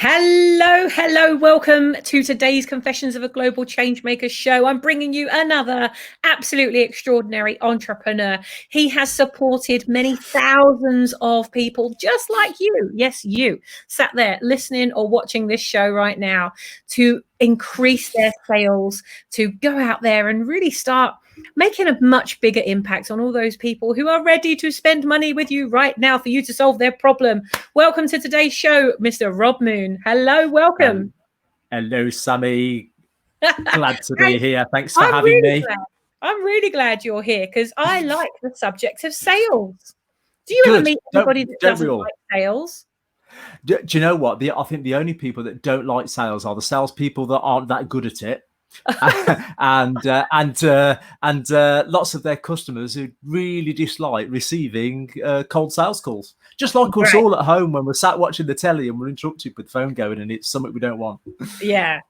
Hello. Welcome to today's Confessions of a Global Changemaker show. I'm bringing you another absolutely extraordinary entrepreneur. He has supported many thousands of people just like you. Yes, you sat there listening or watching this show right now to increase their sales, to go out there and really start making a much bigger impact on all those people who are ready to spend money with you right now for you to solve their problem. Welcome to today's show, Mr. Rob Moon. Hello, welcome. Hello, Sammy. Glad to be here. Thanks for I'm having really me. glad. I'm really glad you're here because I like the subject of sales. Do you ever Good. meet anybody that Don't we doesn't all? like sales? Do you know what? I think the only people that don't like sales are the salespeople that aren't that good at it. and lots of their customers who really dislike receiving cold sales calls, just like us Right. all at home when we're sat watching the telly and we're interrupted with the phone going and it's something we don't want. Yeah.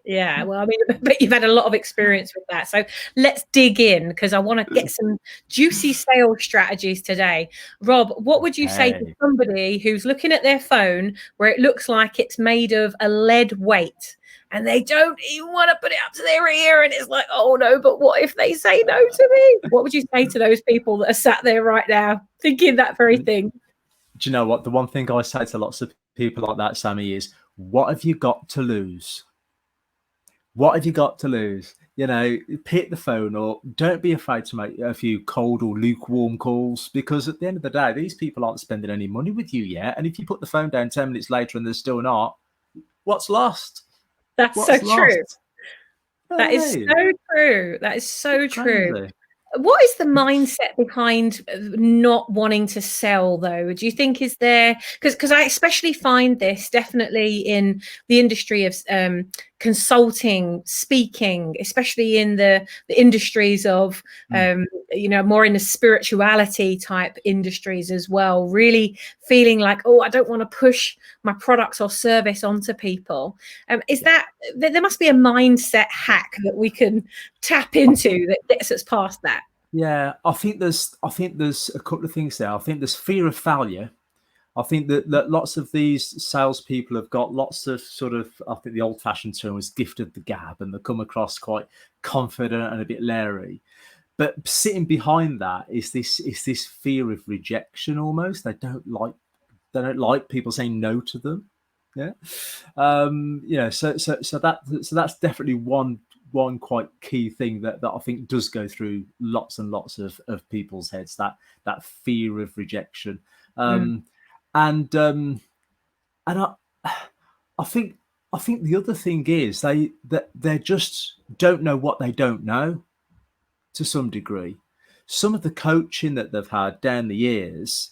Well, I mean, but you've had a lot of experience with that. So let's dig in because I want to get some juicy sales strategies today. Rob, what would you say to Hey. somebody who's looking at their phone where it looks like it's made of a lead weight and they don't even want to put it up to their ear and it's like, oh no, but what if they say no to me? What would you say to those people that are sat there right now thinking that very thing? Do you know what? The one thing I say to lots of people like that, Sammy, is what have you got to lose? What have you got to lose? You know, pick the phone up. Don't be afraid to make a few cold or lukewarm calls because at the end of the day, these people aren't spending any money with you yet. And if you put the phone down 10 minutes later and they're still not, what's lost? That's so What's true. lost? That is Hey, so true. That is so true. crazy. What is the mindset behind not wanting to sell, though? Do you think is there because I especially find this definitely in the industry of consulting, speaking, especially in the industries of more in the spirituality type industries as well. Really feeling like, oh, I don't want to push my products or service onto people. Is that there must be a mindset hack that we can tap into that gets us past that? Yeah, I think there's a couple of things there. I think there's fear of failure. I think that lots of these salespeople have got lots of sort of, I think the old-fashioned term was gift of the gab, and they come across quite confident and a bit leery. But sitting behind that is this fear of rejection almost. They don't like people saying no to them. Yeah. So that's definitely one quite key thing that I think does go through lots and lots of people's heads, that fear of rejection. And I think the other thing is they just don't know what they don't know to some degree. Some of the coaching that they've had down the years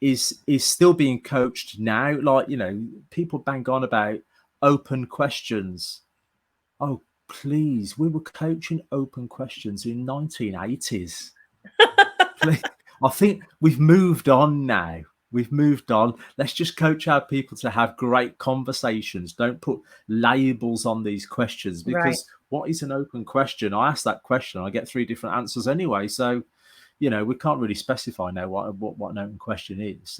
is still being coached now. Like, you know, people bang on about open questions. Oh, please, we were coaching open questions in 1980s. I think we've moved on now. We've moved on. Let's just coach our people to have great conversations. Don't put labels on these questions because what is an open question? I ask that question, I get 3 different answers anyway. So, you know, we can't really specify now what an open question is.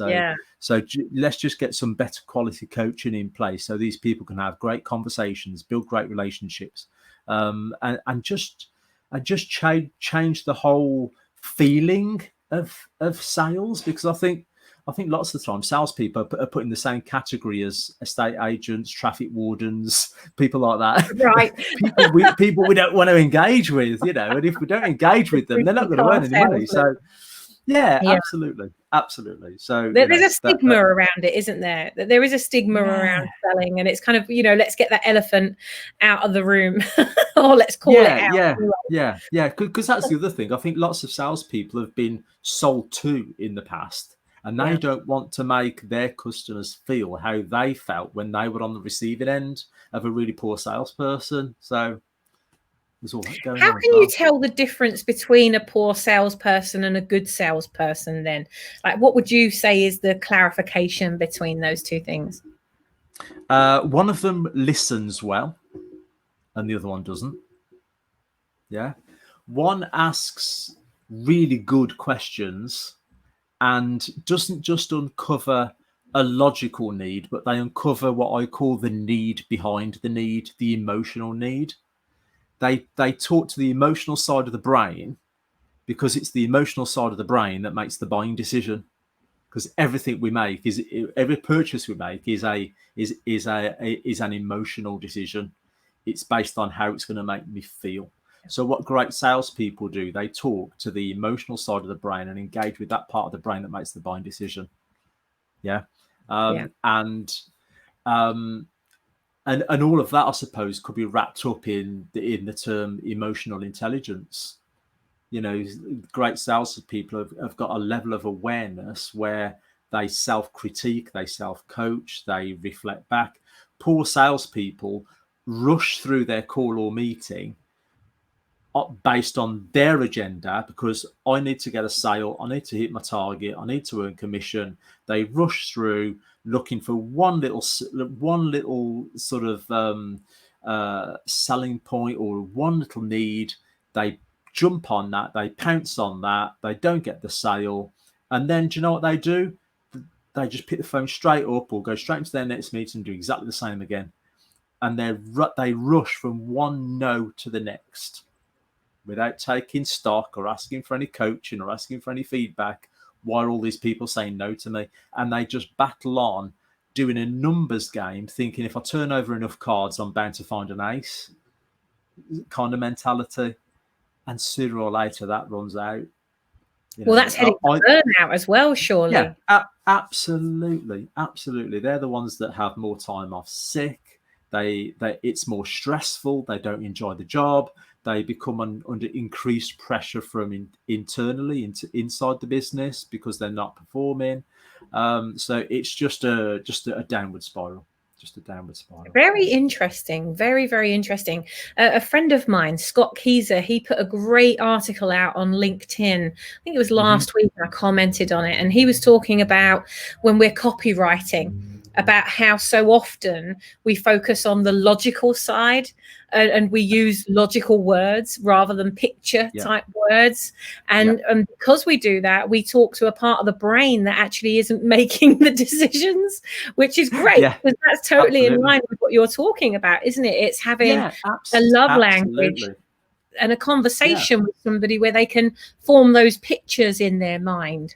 So let's just get some better quality coaching in place so these people can have great conversations, build great relationships, and just change the whole feeling of sales, because I think lots of the time salespeople are put in the same category as estate agents, traffic wardens, people like that. Right. people we don't want to engage with, you know, and if we don't engage with them, they're not going to earn any money. So yeah, absolutely. So there's a stigma around it, isn't there? There is a stigma around selling, and it's kind of, you know, let's get that elephant out of the room, or let's call it out. Yeah. Because that's the other thing. I think lots of salespeople have been sold to in the past, and they don't want to make their customers feel how they felt when they were on the receiving end of a really poor salesperson. So there's all that going on. How can you tell the difference between a poor salesperson and a good salesperson then? Like, what would you say is the clarification between those two things? One of them listens well and the other one doesn't. Yeah. One asks really good questions and doesn't just uncover a logical need, but they uncover what I call the need behind the need, the emotional need. They talk to the emotional side of the brain, because it's the emotional side of the brain that makes the buying decision. Because every purchase we make is an emotional decision. It's based on how it's going to make me feel. So what great salespeople do, they talk to the emotional side of the brain and engage with that part of the brain that makes the buying decision. Yeah. Yeah. And all of that, I suppose, could be wrapped up in the term emotional intelligence. Great salespeople have got a level of awareness where they self-critique, they self-coach, they reflect back. Poor salespeople rush through their call or meeting based on their agenda, because I need to get a sale, I need to hit my target, I need to earn commission. They rush through looking for one little sort of selling point or one little need. They jump on that, they pounce on that, they don't get the sale, and then do you know what they do? They just pick the phone straight up or go straight into their next meeting and do exactly the same again. And they rush from one no to the next without taking stock or asking for any coaching or asking for any feedback. Why are all these people saying no to me? And they just battle on, doing a numbers game, thinking if I turn over enough cards, I'm bound to find an ace kind of mentality. And sooner or later, that runs out. Well, that's heading to burnout as well, surely. Yeah, absolutely. They're the ones that have more time off sick. It's more stressful. They don't enjoy the job. They become under increased pressure from internally inside the business because they're not performing. So it's just a downward spiral. Just a downward spiral. Very interesting. Very, very interesting. A friend of mine, Scott Keyser, he put a great article out on LinkedIn. I think it was last week. I commented on it, and he was talking about when we're copywriting, about how so often we focus on the logical side and we use logical words rather than picture type words. And because we do that, we talk to a part of the brain that actually isn't making the decisions, which is great, because that's totally in line with what you're talking about, isn't it? It's having a love language and a conversation with somebody where they can form those pictures in their mind.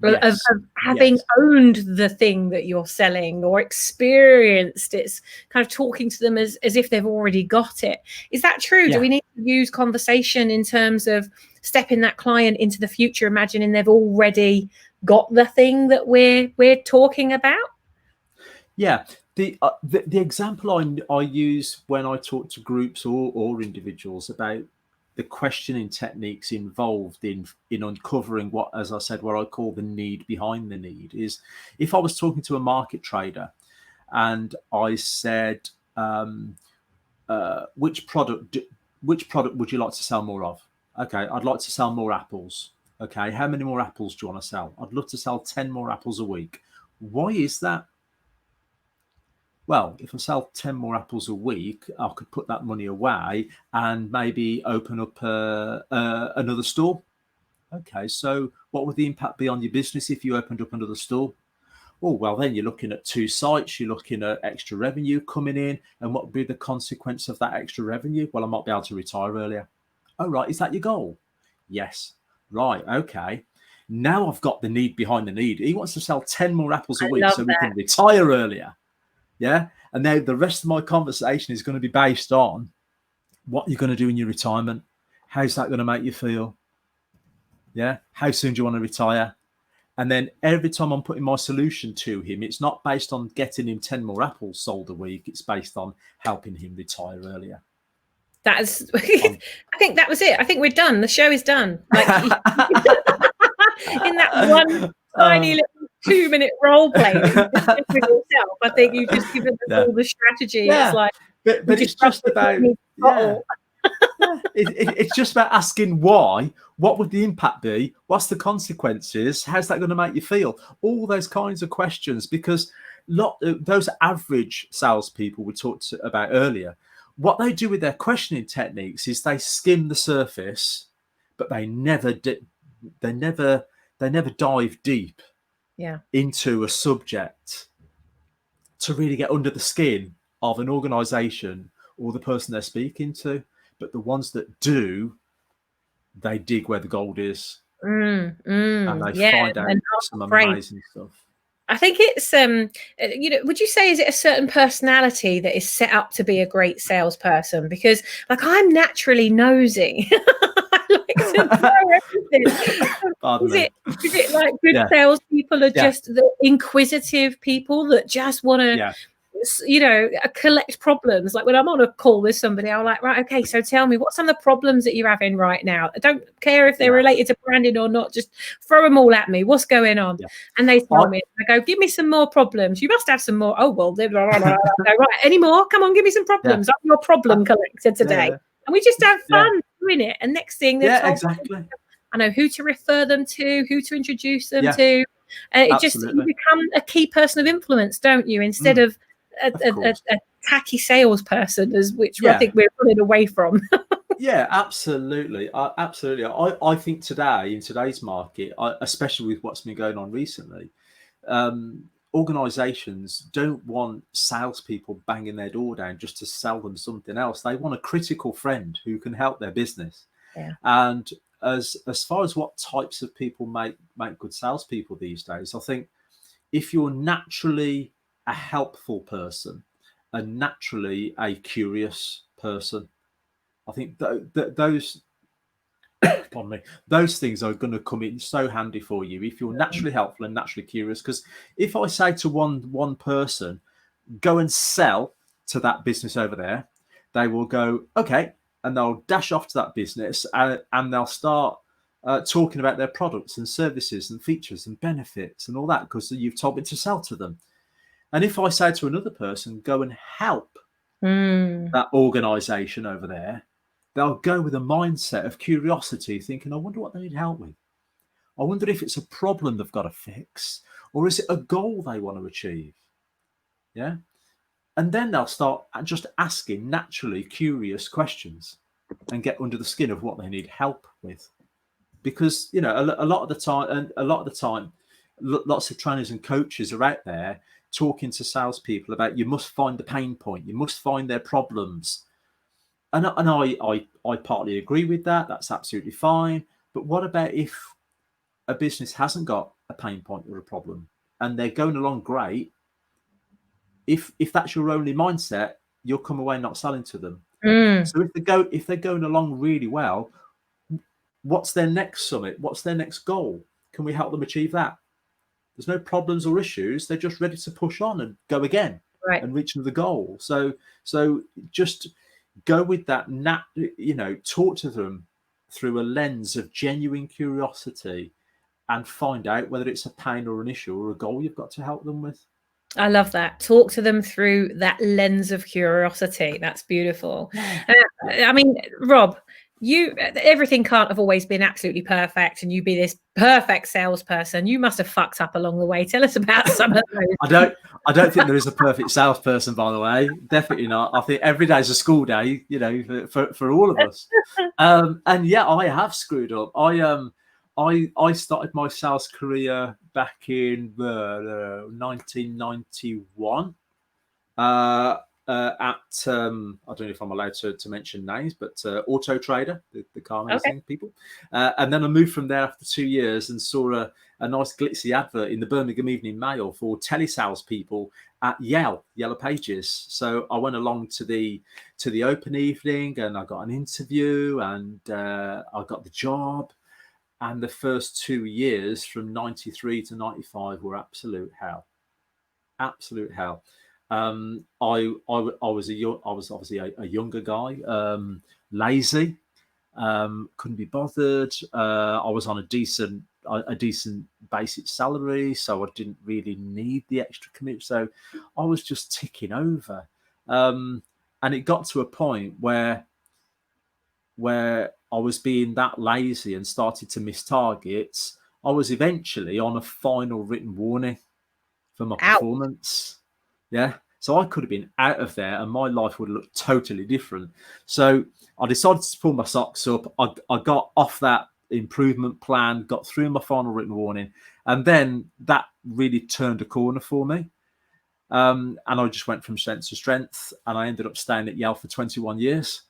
Of having owned the thing that you're selling or experienced. It's kind of talking to them as if they've already got it. Is that true? Do we need to use conversation in terms of stepping that client into the future, imagining they've already got the thing that we're talking about? Yeah. The example I use when I talk to groups or individuals about the questioning techniques involved in uncovering what, as I said, what I call the need behind the need, is if I was talking to a market trader and I said, which product would you like to sell more of? Okay, I'd like to sell more apples. Okay, how many more apples do you want to sell? I'd love to sell 10 more apples a week. Why is that? Well, if I sell 10 more apples a week, I could put that money away and maybe open up another store. Okay, so what would the impact be on your business if you opened up another store? Oh, well, then you're looking at 2 sites, you're looking at extra revenue coming in. And what would be the consequence of that extra revenue? Well, I might be able to retire earlier. Oh, right, is that your goal? Yes. Right, okay. Now I've got the need behind the need. He wants to sell 10 more apples a week so we can retire earlier. Yeah. And now the rest of my conversation is going to be based on what you're going to do in your retirement. How's that going to make you feel? Yeah. How soon do you want to retire? And then every time I'm putting my solution to him, it's not based on getting him 10 more apples sold a week. It's based on helping him retire earlier. That's, I think that was it. I think we're done. The show is done. Like in that one tiny little 2-minute role play with yourself, I think you've just given us all the strategy. Yeah. It's like, but it's just about it's just about asking why. What would the impact be? What's the consequences? How's that going to make you feel? All those kinds of questions, because those average salespeople we talked about earlier, what they do with their questioning techniques is they skim the surface, but they never dive deep. Yeah. into a subject to really get under the skin of an organization or the person they're speaking to. But the ones that do, they dig where the gold is, and they Yeah, find out and not some afraid. amazing stuff. I think it's would you say, is it a certain personality that is set up to be a great salesperson? Because like I'm naturally nosy. I like to know everything. Pardon Is me. it is it like good Yeah, salespeople are yeah, just the inquisitive people that just want to, yeah, collect problems? Like when I'm on a call with somebody, I'm like, right, okay, so tell me what some of the problems that you're having right now. I don't care if they're yeah, related to branding or not, just throw them all at me. What's going on? yeah. And they I, tell me, I go, give me some more problems. You must have some more. Oh, well, blah, blah, blah, blah. I go, right, any more? Come on, give me some yeah, problems. I'm your problem collector today. yeah, And we just have yeah, fun doing it. And next thing they've yeah, told me, exactly. I know who to refer them to, who to introduce them Yeah, to. It just, you absolutely. become a key person of influence, don't you? Instead Mm, of of course. a tacky salesperson, as which I Yeah, think we're running away from. yeah, absolutely. Absolutely. I think today, in today's market, especially with what's been going on recently, organizations don't want salespeople banging their door down just to sell them something else. They want a critical friend who can help their business. Yeah. And as far as what types of people make good salespeople these days, I think if you're naturally a helpful person and naturally a curious person, I think those pardon me, those things are going to come in so handy for you if you're naturally helpful and naturally curious. Because if I say to one person, go and sell to that business over there, they will go, okay, and they'll dash off to that business, and they'll start talking about their products and services and features and benefits and all that because you've told me to sell to them. And if I say to another person, go and help that organization over there, they'll go with a mindset of curiosity, thinking, I wonder what they need help with. I wonder if it's a problem they've got to fix, or is it a goal they want to achieve? Yeah. And then they'll start just asking naturally curious questions and get under the skin of what they need help with. Because, a lot of the time, lots of trainers and coaches are out there talking to salespeople about you must find the pain point, you must find their problems. And I partly agree with that. That's absolutely fine. But what about if a business hasn't got a pain point or a problem and they're going along great? If that's your only mindset, you'll come away not selling to them. So if they're going along really well, what's their next summit? What's their next goal? Can we help them achieve that? There's no problems or issues. They're just ready to push on and go again Right. and reach another goal. So just go with that. Talk to them through a lens of genuine curiosity and find out whether it's a pain or an issue or a goal you've got to help them with. I love that. Talk to them through that lens of curiosity. That's beautiful. I mean, Rob, everything can't have always been absolutely perfect, and you be this perfect salesperson. You must have fucked up along the way. Tell us about some of those. I don't think there is a perfect salesperson, by the way. Definitely not. I think every day is a school day, for all of us. And yeah, I have screwed up. I started my sales career back in 1991 at I don't know if I'm allowed to mention names, but Auto Trader, the car magazine people. And then I moved from there after 2 years and saw a nice glitzy advert in the Birmingham Evening Mail for telesales people at Yellow Pages. So I went along to the open evening and I got an interview and I got the job. And the first 2 years from 93 to 95 were absolute hell. Absolute hell. I was obviously a younger guy, lazy, couldn't be bothered. I was on a decent basic salary, so I didn't really need the extra commute. So I was just ticking over, and it got to a point where I was being that lazy and started to miss targets. I was eventually on a final written warning for my Ouch. performance. Yeah. So I could have been out of there and my life would have looked totally different. So I decided to pull my socks up. I got off that improvement plan, got through my final written warning, and then that really turned a corner for me. And I just went from strength to strength, and I ended up staying at Yale for 21 years.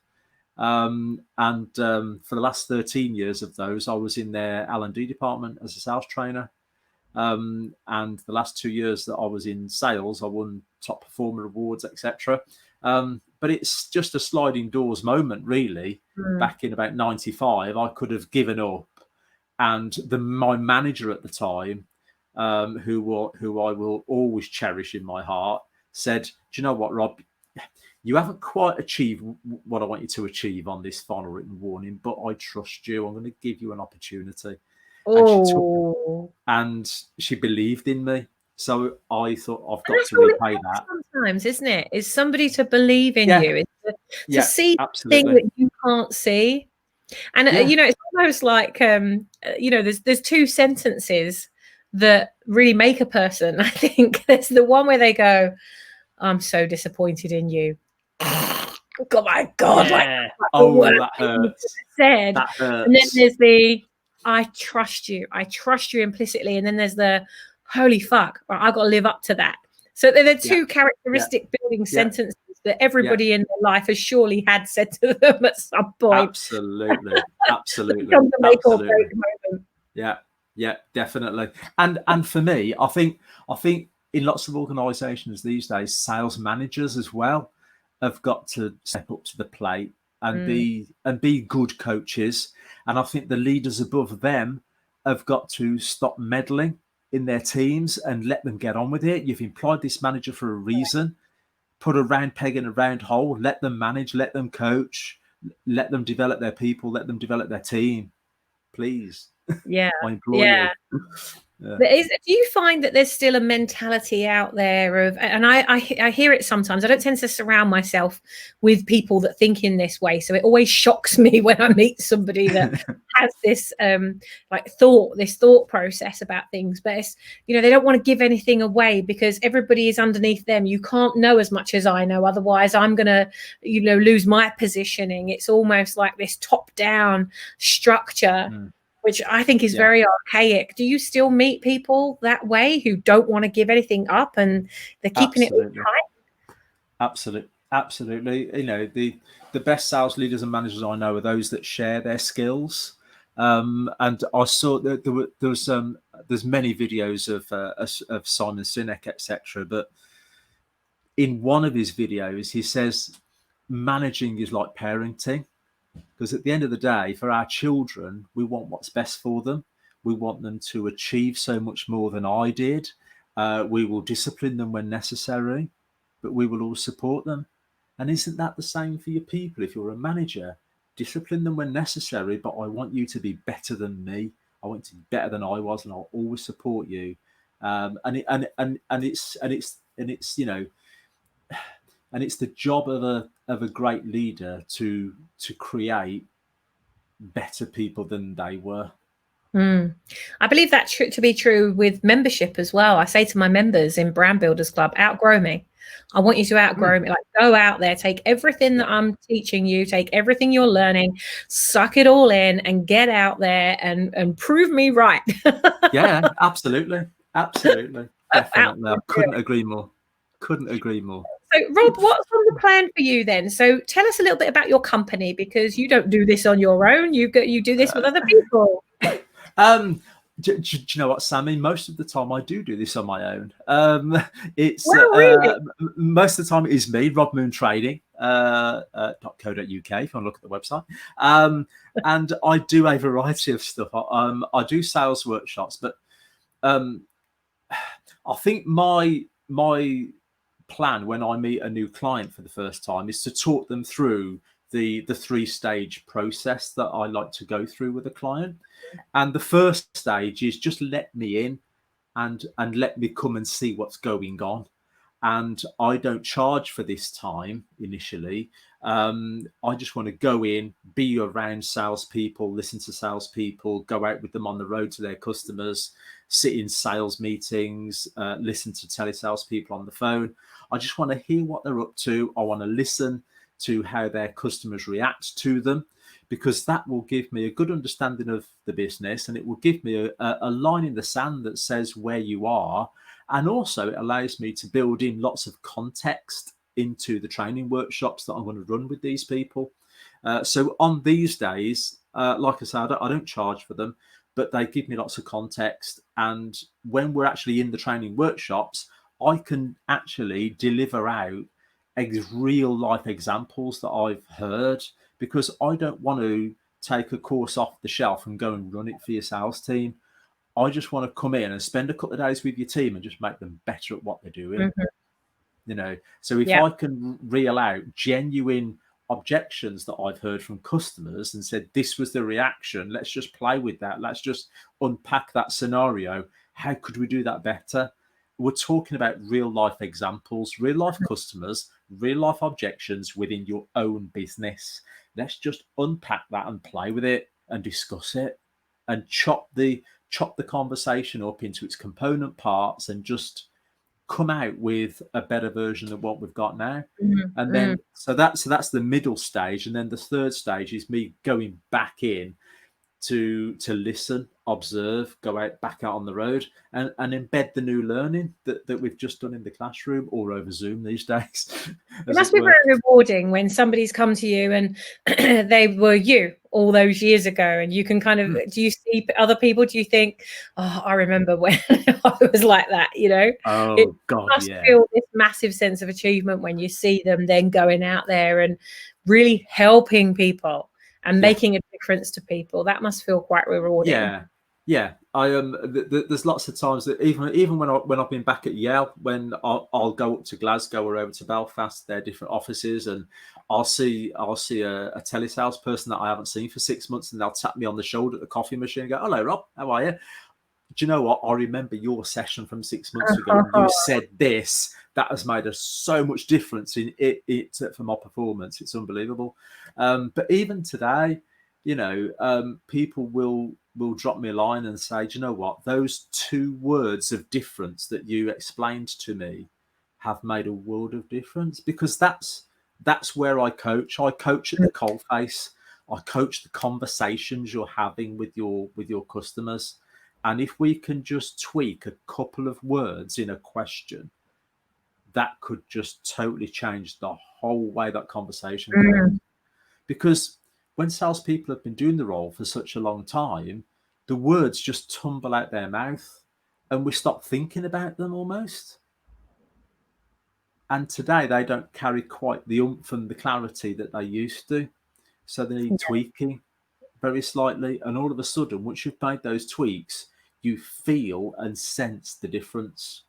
And for the last 13 years of those, I was in their L&D department as a sales trainer. And the last 2 years that I was in sales, I won top performer awards, etc. But it's just a sliding doors moment, really. Back in about 95, I could have given up. And my manager at the time, who I will always cherish in my heart, said, "Do you know what, Rob? You haven't quite achieved what I want you to achieve on this final written warning, but I trust you. I'm going to give you an opportunity." Oh, And she believed in me. So I thought, I've and got that's to all it repay takes that. sometimes, isn't it? Is somebody to believe in Yeah, you, is to yeah, see the thing absolutely. that you can't see. And Yeah, it's almost like there's two sentences that really make a person. I think there's the one where they go, "I'm so disappointed in you." God, my God, like yeah. the Oh, worst that thing you could hurts. have said. That And then hurts. there's the I trust you implicitly. And then there's the holy fuck, right, I've got to live up to that. So they're Yeah, two yeah, characteristic building yeah, sentences that yeah. everybody in their life has surely had said to them at some point. Absolutely, That absolutely, becomes a make or break absolutely. moment. Yeah, yeah, definitely. And for me, I think in lots of organisations these days, sales managers as well have got to step up to the plate and Mm, be good coaches. And I think the leaders above them have got to stop meddling in their teams and let them get on with it. You've employed this manager for a reason. Put a round peg in a round hole. Let them manage. Let them coach. Let them develop their people. Let them develop their team. Please. yeah, I implore yeah. you. Yeah. Do you find that there's still a mentality out there of, and I hear it sometimes. I don't tend to surround myself with people that think in this way, so it always shocks me when I meet somebody that has this this thought process about things. But it's, they don't want to give anything away because everybody is underneath them. You can't know as much as I know, otherwise I'm gonna lose my positioning. It's almost like this top down structure, which I think is Yeah, very archaic. Do you still meet people that way who don't want to give anything up and they're keeping it all absolutely. tight? Absolutely. The best sales leaders and managers I know are those that share their skills. And I saw that there's many videos of Simon Sinek, etc. But in one of his videos, he says managing is like parenting. Because at the end of the day, for our children, we want what's best for them. We want them to achieve so much more than I did. We will discipline them when necessary, but we will all support them. And isn't that the same for your people? If you're a manager, discipline them when necessary, but I want you to be better than me. I want you to be better than I was, and I'll always support you. And it's the job of a great leader to create better people than they were. I believe that to be true with membership as well. I say to my members in Brand Builders Club, outgrow me. I want you to outgrow me. Like, go out there, take everything Yeah, that I'm teaching you, take everything you're learning, suck it all in, and get out there and prove me right. yeah, absolutely, Out definitely. I and do couldn't it. agree more. Couldn't agree more. So, Rob, what's on the plan for you then? So, tell us a little bit about your company because you don't do this on your own. You do this with other people. Um, do you know what, Sammy? Most of the time, I do this on my own. It's Wow, really? most of the time it is me, Rob Moon Trading, .co.uk. If you want to look at the website, and I do a variety of stuff. I do sales workshops, but um, I think my plan when I meet a new client for the first time is to talk them through the 3-stage process that I like to go through with a client. And the first stage is just let me in and let me come and see what's going on. And I don't charge for this time initially. I just want to go in, be around salespeople, listen to salespeople, go out with them on the road to their customers, sit in sales meetings, listen to telesalespeople on the phone. I just want to hear what they're up to. I want to listen to how their customers react to them, because that will give me a good understanding of the business, and it will give me a line in the sand that says where you are. And also it allows me to build in lots of context into the training workshops that I'm going to run with these people. So on these days, like I said, I don't charge for them, but they give me lots of context. And when we're actually in the training workshops, I can actually deliver out real life examples that I've heard, because I don't want to take a course off the shelf and go and run it for your sales team. I just want to come in and spend a couple of days with your team and just make them better at what they're doing. Mhm. So if Yeah. I can reel out genuine objections that I've heard from customers and said, this was the reaction, let's just play with that, let's just unpack that scenario, how could we do that better? We're talking about real life examples, real life customers, real life objections within your own business. Let's just unpack that and play with it and discuss it, and chop the conversation up into its component parts, and just come out with a better version of what we've got now. Mhm. And Mm. then so that's the middle stage. And then the third stage is me going back in to listen, observe, go out back out on the road, and embed the new learning that we've just done in the classroom or over Zoom these days, It as must it be were. very rewarding when somebody's come to you and they were you all those years ago, and you can kind of, Mm. do you see other people? Do you think, oh, I remember when I was like that? It Oh God, must yeah. feel this massive sense of achievement when you see them then going out there and really helping people and Yeah. making a difference to people. That must feel quite rewarding. Yeah, yeah. I there's lots of times that even when I've been back at Yale, when I'll go up to Glasgow or over to Belfast, their different offices, and I'll see a telesales person that I haven't seen for 6 months, and they'll tap me on the shoulder at the coffee machine and go, "Hello, Rob, how are you? Do you know what? I remember your session from 6 months ago. You said this. That has made us so much difference in it for my performance. It's unbelievable." But even today, people will drop me a line and say, "Do you know what? Those 2 words of difference that you explained to me have made a world of difference." Because that's where I coach. I coach at the coalface. I coach the conversations you're having with your customers. And if we can just tweak a couple of words in a question, that could just totally change the whole way that conversation goes. Mm. Because when salespeople have been doing the role for such a long time, the words just tumble out their mouth and we stop thinking about them almost. And today they don't carry quite the oomph and the clarity that they used to. So they need tweaking very slightly. And all of a sudden, once you've made those tweaks, you feel and sense the difference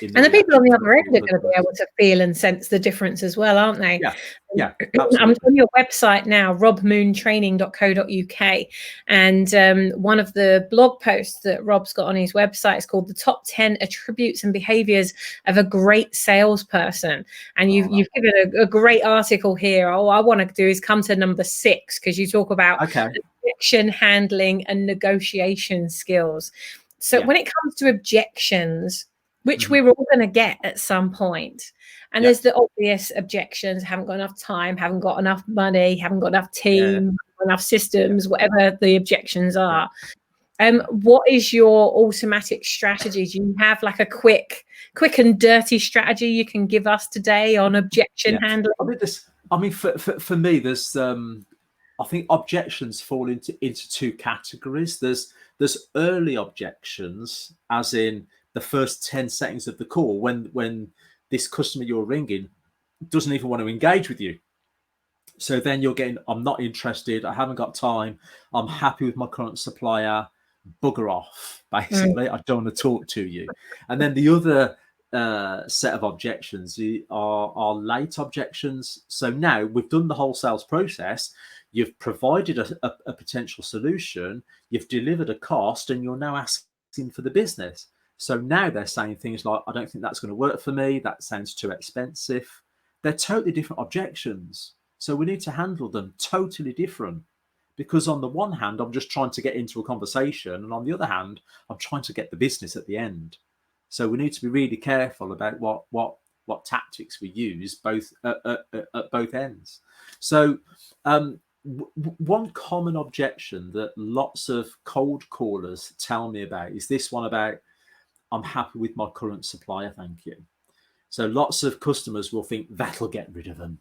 in the And the people on reaction the from other end are your going to be customers. able to feel and sense the difference as well, aren't they? Yeah, yeah, I'm absolutely. on your website now, robmoontraining.co.uk, and one of the blog posts that Rob's got on his website is called "The Top 10 Attributes and Behaviors of a Great Salesperson." And Oh, you've given a great article here. All I want to do is come to number 6, because you talk about okay. objection handling and negotiation skills. So Yeah. when it comes to objections, which Hmm. we're all going to get at some point, and Yeah. there's the obvious objections: haven't got enough time, haven't got enough money, haven't got enough Yeah. team, enough Yeah. systems, whatever the objections Yeah. are. Yeah. What is your automatic strategy? Do you have like a quick and dirty strategy you can give us today on objection Yeah. handling? For me, there's I think objections fall into 2 categories. There's early objections, as in the first 10 seconds of the call, when this customer you're ringing doesn't even want to engage with you. So then you're getting, "I'm not interested, I haven't got time, I'm happy with my current supplier, bugger off," Mm. basically. "I don't want to talk to you." And then the other set of objections are late objections. So now we've done the whole sales process, you've provided a potential solution, you've delivered a cost, and you're now asking for the business. So now they're saying things like, "I don't think that's going to work for me, that sounds too expensive." They're totally different objections. So we need to handle them totally different, because on the one hand, I'm just trying to get into a conversation, and on the other hand, I'm trying to get the business at the end. So we need to be really careful about what tactics we use both at both ends. So one common objection that lots of cold callers tell me about is this one about, I'm happy with my current supplier, thank you. So lots of customers will think that'll get rid of them.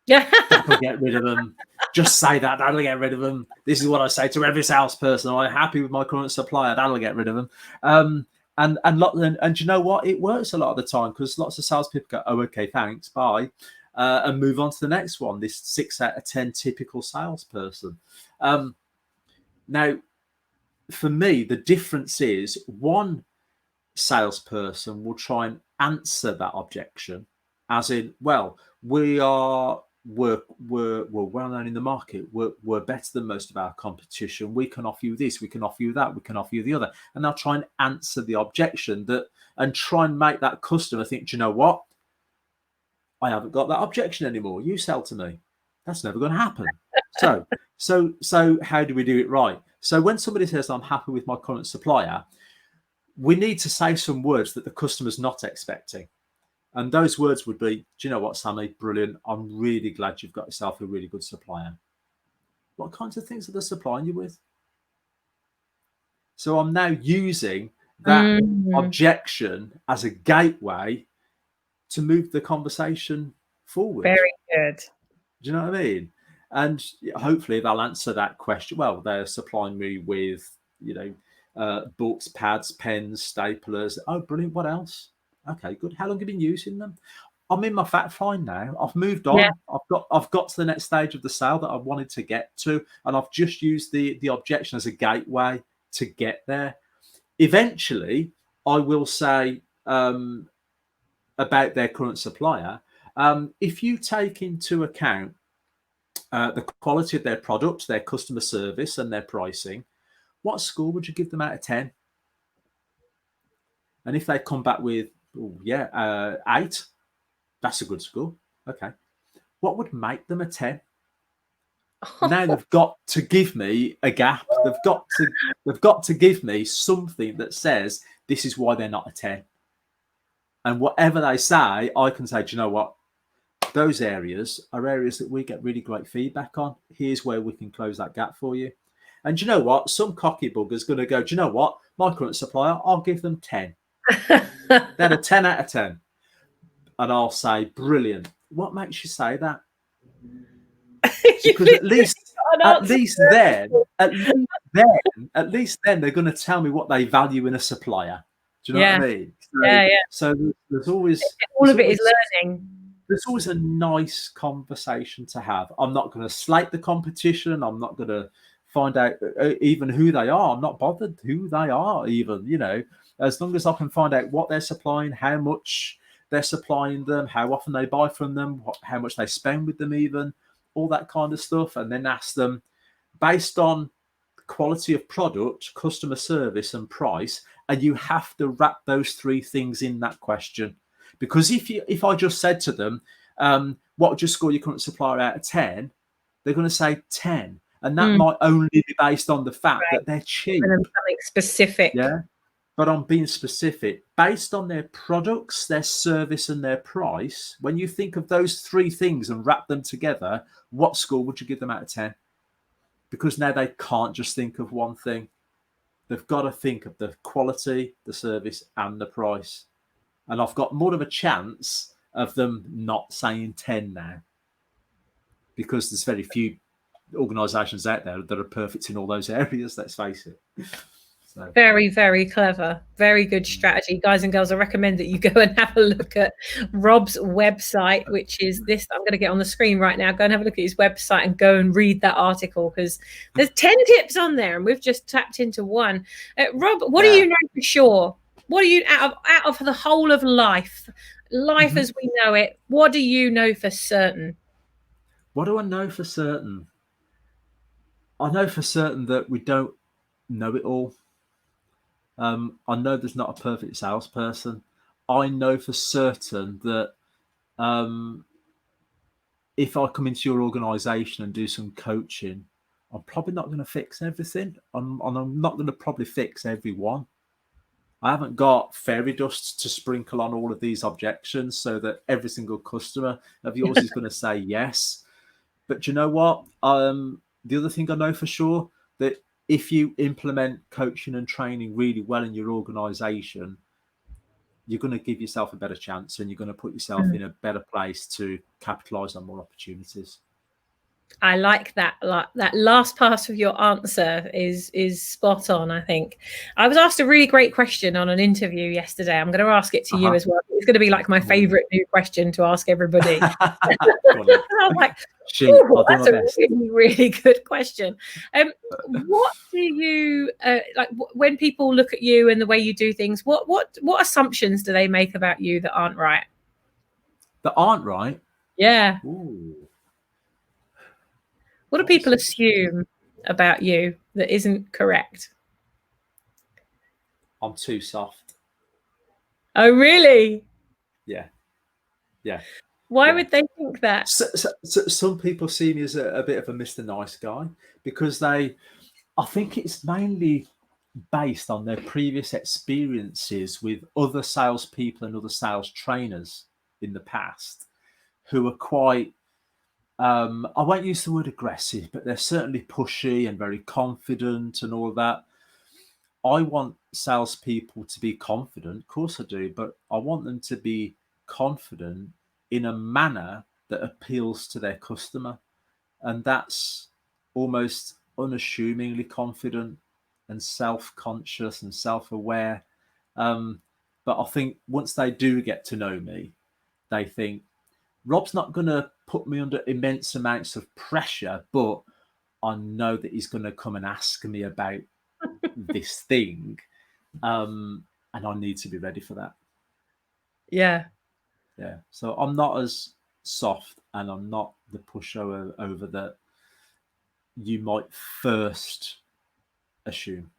Yeah. That'll get rid of them. Just say that. That'll get rid of them. This is what I say to every salesperson. I'm happy with my current supplier. That'll get rid of them. And you know what? It works a lot of the time because lots of salespeople go, "Oh, okay, thanks, bye," and move on to the next one. This 6 out of 10 typical salesperson. Now, for me, the difference is one salesperson will try and answer that objection, as in, well, we're well known in the market. We're better than most of our competition. We can offer you this. We can offer you that. We can offer you the other. And they'll try and answer the objection and try and make that customer think, do you know what? I haven't got that objection anymore. You sell to me. That's never going to happen. So how do we do it right? So when somebody says, I'm happy with my current supplier, we need to say some words that the customer's not expecting. And those words would be, do you know what, Sammy? Brilliant. I'm really glad you've got yourself a really good supplier. What kinds of things are they supplying you with? So I'm now using that objection as a gateway to move the conversation forward. Very good. Do you know what I mean? And hopefully they'll answer that question. Well, they're supplying me with, books, pads, pens, staplers. Oh, brilliant. What else? Okay, good. How long have you been using them? I'm in my fact find now. I've moved on. Yeah. I've got to the next stage of the sale that I wanted to get to, and I've just used the objection as a gateway to get there. Eventually, I will say about their current supplier. If you take into account the quality of their product, their customer service, and their pricing, what score would you give them out of 10? And if they come back with 8, that's a good score. Okay. What would make them a 10? Now they've got to give me a gap. They've got to give me something that says this is why they're not a 10. And whatever they say, I can say, do you know what? Those areas are areas that we get really great feedback on. Here's where we can close that gap for you. And do you know what? Some cocky bugger's going to go, do you know what? My current supplier, I'll give them 10. They're a 10 out of 10. And I'll say, brilliant. What makes you say that? Because at least then they're going to tell me what they value in a supplier. Do you know what I mean? So there's always all of it is learning. There's always a nice conversation to have. I'm not going to slate the competition. I'm not going to find out even who they are. I'm not bothered who they are even, as long as I can find out what they're supplying, how much they're supplying them, how often they buy from them, how much they spend with them even, all that kind of stuff. And then ask them, based on quality of product, customer service and price, and you have to wrap those 3 things in that question. Because if I just said to them, what would you score your current supplier out of 10? They're going to say 10. And that might only be based on the fact that they're cheap. And something specific. Yeah. But I'm being specific. Based on their products, their service and their price, when you think of those 3 things and wrap them together, what score would you give them out of 10? Because now they can't just think of one thing. They've got to think of the quality, the service and the price. And I've got more of a chance of them not saying 10 now, because there's very few organisations out there that are perfect in all those areas, let's face it. So. Very, very clever. Very good strategy. Guys and girls, I recommend that you go and have a look at Rob's website, which is this. I'm going to get on the screen right now. Go and have a look at his website and go and read that article, because there's 10 tips on there and we've just tapped into one. Rob, what do you know for sure? What do you, out of the whole of life as we know it, what do you know for certain? What do I know for certain? I know for certain that we don't know it all. I know there's not a perfect salesperson. I know for certain that if I come into your organisation and do some coaching, I'm probably not going to fix everything. I'm not going to probably fix everyone. I haven't got fairy dust to sprinkle on all of these objections so that every single customer of yours is going to say yes. But you know what? The other thing I know for sure, that if you implement coaching and training really well in your organization, you're going to give yourself a better chance, and you're going to put yourself in a better place to capitalize on more opportunities. I like that. That last part of your answer is spot on. I think I was asked a really great question on an interview yesterday. I'm going to ask it to you as well. It's going to be like my favorite new question to ask everybody. I'm like, shoot, I'll do that's my a best. really, really good question. What do you like when people look at you and the way you do things? What assumptions do they make about you that aren't right? That aren't right. Yeah. Ooh. What do people assume about you that isn't correct? I'm too soft. Oh, really? Yeah. Yeah. Why Yeah. would they think that? So some people see me as a bit of a Mr. Nice Guy, because I think it's mainly based on their previous experiences with other salespeople and other sales trainers in the past, who are quite, I won't use the word aggressive, but they're certainly pushy and very confident and all of that. I want salespeople to be confident, of course I do, but I want them to be confident in a manner that appeals to their customer. And that's almost unassumingly confident and self-conscious and self-aware. But I think once they do get to know me, they think Rob's not going to put me under immense amounts of pressure, but I know that he's going to come and ask me about this thing, and I need to be ready for that. Yeah. Yeah. So I'm not as soft, and I'm not the pushover over that you might first assume.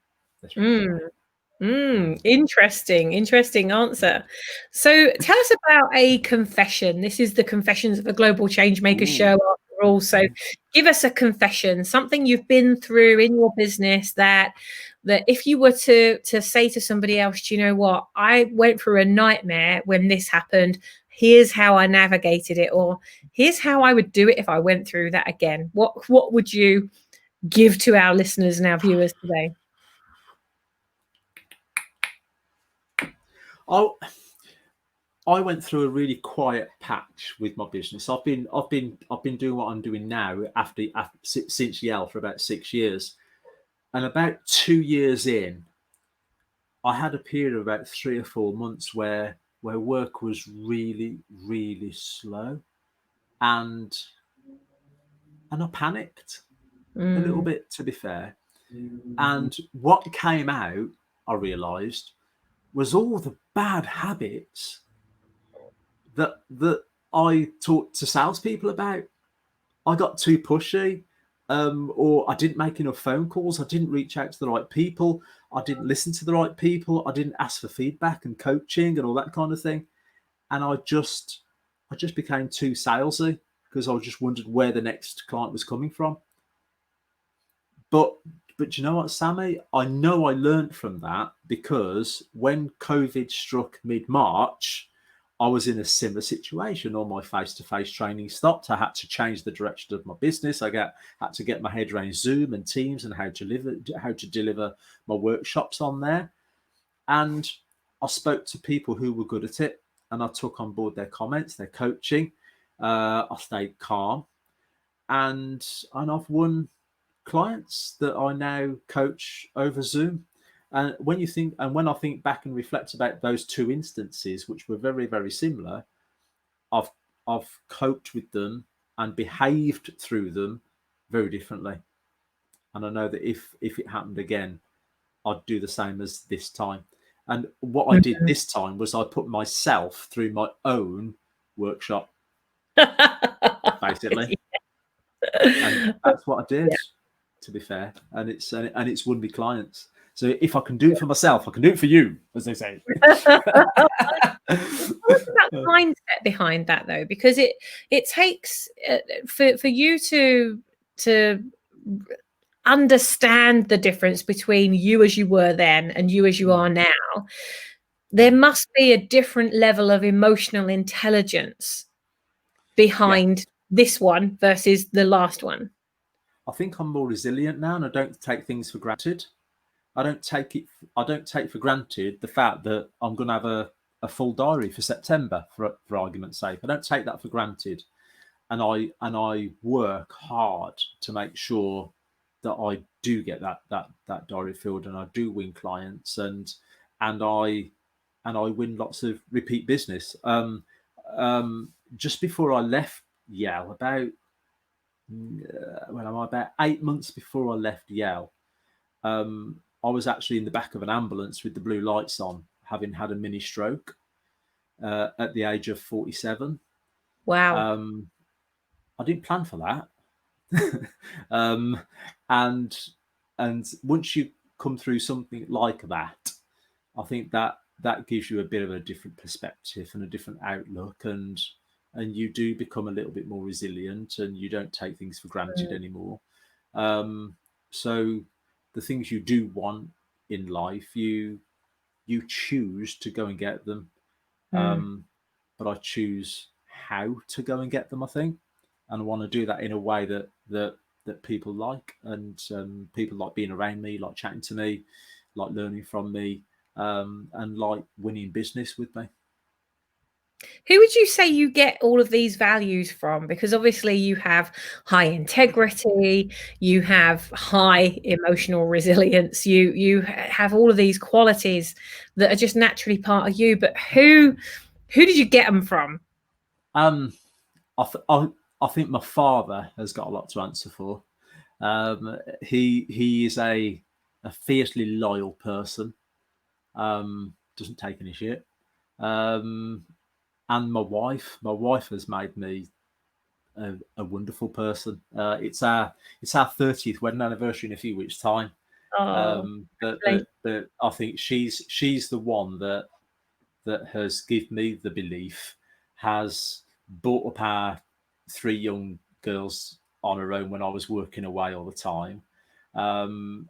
Let's put it that way. Interesting answer. So tell us about a confession. This is the Confessions of a Global Changemaker show Ooh. after all. So give us a confession, something you've been through in your business that if you were to say to somebody else, do you know what? I went through a nightmare when this happened. Here's how I navigated it, or here's how I would do it if I went through that again. What would you give to our listeners and our viewers today? Oh, I went through a really quiet patch with my business. I've been doing what I'm doing now since Yale for about 6 years, and about 2 years in, I had a period of about 3 or 4 months where work was really really slow, and I panicked a little bit, to be fair. And what came out, I realised, was all the bad habits that I talked to salespeople about. I got too pushy, or I didn't make enough phone calls. I didn't reach out to the right people. I didn't listen to the right people. I didn't ask for feedback and coaching and all that kind of thing. And I just became too salesy, because I just wondered where the next client was coming from. But you know what, Sammy? I know I learned from that, because when COVID struck mid-March, I was in a similar situation. All my face-to-face training stopped. I had to change the direction of my business. Had to get my head around Zoom and Teams and how to deliver my workshops on there. And I spoke to people who were good at it, and I took on board their comments, their coaching. I stayed calm, and I've won clients that I now coach over Zoom. And when I think back and reflect about those two instances, which were very, very similar, I've coped with them and behaved through them very differently. And I know that if it happened again, I'd do the same as this time. And what I did this time was I put myself through my own workshop, basically. And that's what I did, to be fair. And it's won me clients. So if I can do it for myself, I can do it for you, as they say. What's that mindset behind that, though? Because it takes for you to understand the difference between you as you were then and you as you are now. There must be a different level of emotional intelligence behind this one versus the last one? I think I'm more resilient now, and I don't take things for granted. I don't take it. I don't take for granted the fact that I'm going to have a full diary for September, for argument's sake. I don't take that for granted, and I work hard to make sure that I do get that diary filled, and I do win clients, and I win lots of repeat business. Just before I left Yale, about 8 months before I left Yale, I was actually in the back of an ambulance with the blue lights on, having had a mini stroke at the age of 47. Wow. I didn't plan for that. um, and once you come through something like that, I think that gives you a bit of a different perspective and a different outlook, and you do become a little bit more resilient, and you don't take things for granted anymore. So the things you do want in life, you choose to go and get them. But I choose how to go and get them, I think, and I want to do that in a way that people like, and people like being around me, like chatting to me, like learning from me, and like winning business with me. Who would you say you get all of these values from? Because obviously you have high integrity, you have high emotional resilience, you have all of these qualities that are just naturally part of you. But who did you get them from? I, I think my father has got a lot to answer for. He is a fiercely loyal person. Doesn't take any shit. And my wife has made me a wonderful person. It's our 30th wedding anniversary in a few weeks' time. Oh, But I think she's the one that has given me the belief, has brought up our three young girls on her own when I was working away all the time, and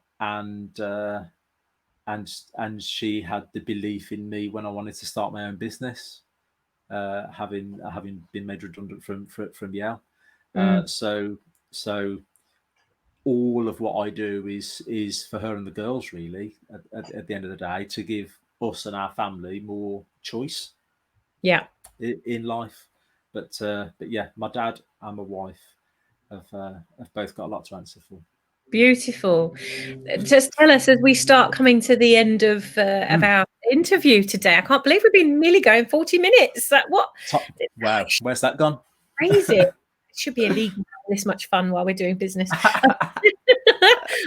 she had the belief in me when I wanted to start my own business, having been made redundant from Yale. So all of what I do is for her and the girls, really, at the end of the day, to give us and our family more choice, yeah, in life. But yeah, my dad and my wife have both got a lot to answer for. beautiful. Just tell us as we start coming to the end of our interview today. I can't believe we've been nearly going 40 minutes. That what? Wow, where's that gone? Crazy. It should be illegal this much fun while we're doing business. Tell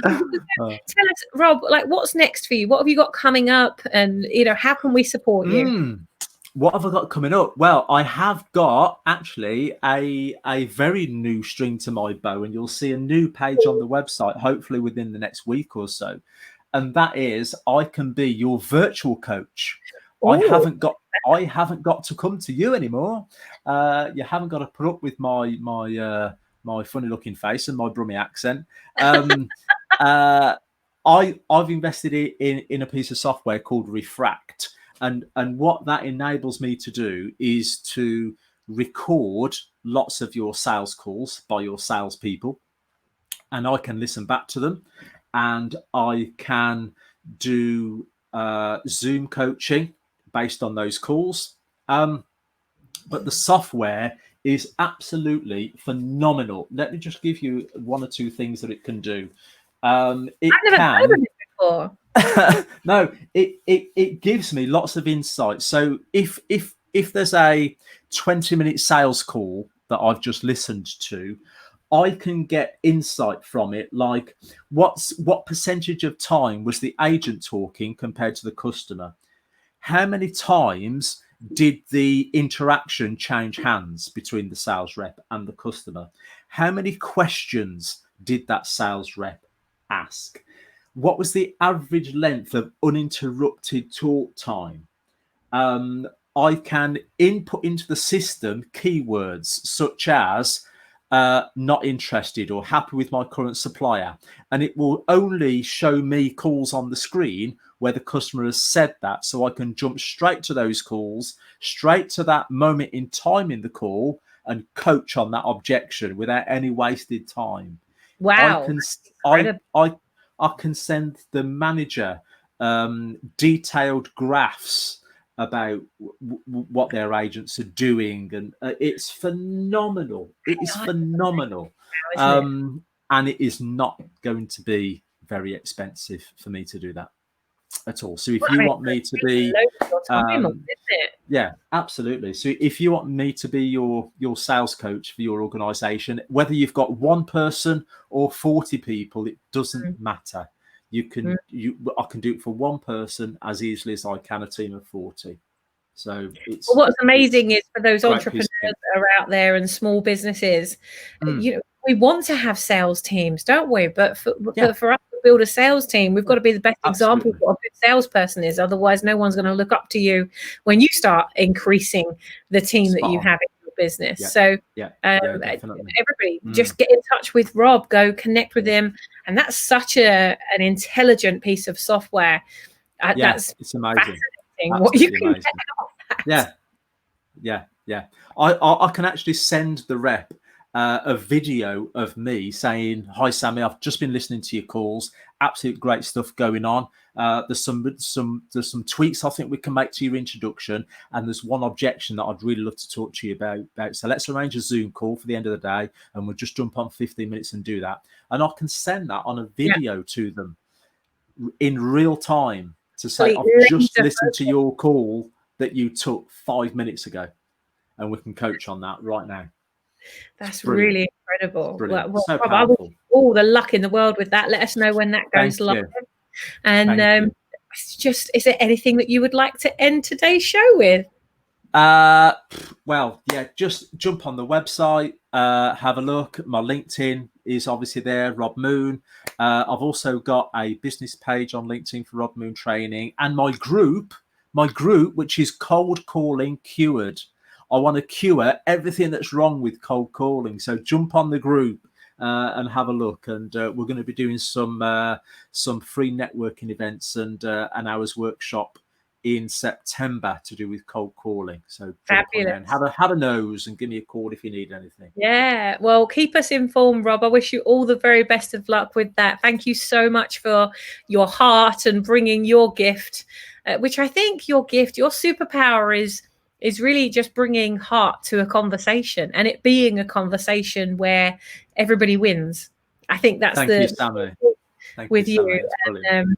us, Rob, like what's next for you? What have you got coming up? And how can we support you? What have I got coming up? Well, I have got actually a very new string to my bow, and you'll see a new page on the website hopefully within the next week or so. And that is, I can be your virtual coach. I haven't got to come to you anymore. You haven't got to put up with my funny looking face and my Brummie accent. I've invested in a piece of software called Refract. And what that enables me to do is to record lots of your sales calls by your salespeople, and I can listen back to them, and I can do Zoom coaching based on those calls. But the software is absolutely phenomenal. Let me just give you one or two things that it can do. I've never heard of it before. No, it gives me lots of insight. So if there's a 20-minute sales call that I've just listened to, I can get insight from it, like what percentage of time was the agent talking compared to the customer? How many times did the interaction change hands between the sales rep and the customer? How many questions did that sales rep ask? What was the average length of uninterrupted talk time? I can input into the system keywords such as not interested or happy with my current supplier. And it will only show me calls on the screen where the customer has said that. So I can jump straight to those calls, straight to that moment in time in the call, and coach on that objection without any wasted time. Wow. I can send the manager detailed graphs about what their agents are doing, and it's phenomenal. It is phenomenal. And it is not going to be very expensive for me to do that at all. So if you want me to be yeah, absolutely. So if you want me to be your sales coach for your organization, whether you've got one person or 40 people, it doesn't matter. I can do it for one person as easily as I can a team of 40. So what's amazing is for those entrepreneurs that are out there and small businesses, we want to have sales teams, don't we? But for us to build a sales team, we've got to be the best example of what a good salesperson is. Otherwise, no one's going to look up to you when you start increasing the team that you have in your business. So everybody, just get in touch with Rob, go connect with him. And that's such an intelligent piece of software. That's it's amazing. What you can get off that. Yeah. I can actually send the rep a video of me saying, "Hi Sammy, I've just been listening to your calls. Absolute great stuff going on. There's some tweaks I think we can make to your introduction, and there's one objection that I'd really love to talk to you about. So let's arrange a Zoom call for the end of the day, and we'll just jump on 15 minutes and do that." And I can send that on a video to them in real time to say, "I've just listened to your call that you took 5 minutes ago, and we can coach on that right now." That's really incredible. Well, so Rob, I wish you all the luck in the world with that. Let us know when that goes live. And is there anything that you would like to end today's show with? Well, yeah, just jump on the website, have a look. My LinkedIn is obviously there, Rob Moon. I've also got a business page on LinkedIn for Rob Moon Training, and my group, which is Cold Calling Cured. I want to cure everything that's wrong with cold calling. So jump on the group and have a look. And we're going to be doing some free networking events and an hour's workshop in September to do with cold calling. So jump on there and have a nose and give me a call if you need anything. Yeah, well, keep us informed, Rob. I wish you all the very best of luck with that. Thank you so much for your heart and bringing your gift, which I think your superpower is really just bringing heart to a conversation and it being a conversation where everybody wins. I think that's with you. And,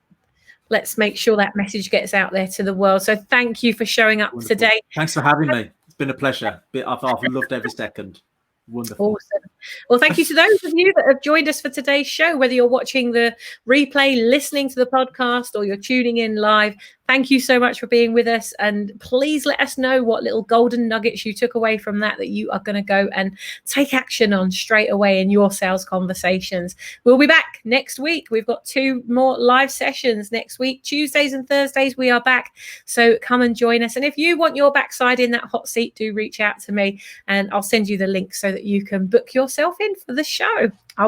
let's make sure that message gets out there to the world. So thank you for showing up today. Thanks for having me. It's been a pleasure. I've loved every second. Wonderful. Awesome. Well, thank you to those of you that have joined us for today's show, whether you're watching the replay, listening to the podcast, or you're tuning in live. Thank you so much for being with us. And please let us know what little golden nuggets you took away from that you are going to go and take action on straight away in your sales conversations. We'll be back next week. We've got 2 more live sessions next week. Tuesdays and Thursdays, we are back. So come and join us. And if you want your backside in that hot seat, do reach out to me and I'll send you the link so that you can book yourself in for the show. I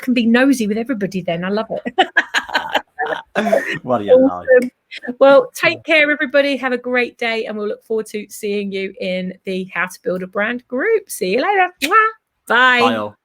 can be nosy with everybody then. I love it. What do you like? Well, take care, everybody. Have a great day, and we'll look forward to seeing you in the How to Build a Brand group. See you later. Bye. Bye all.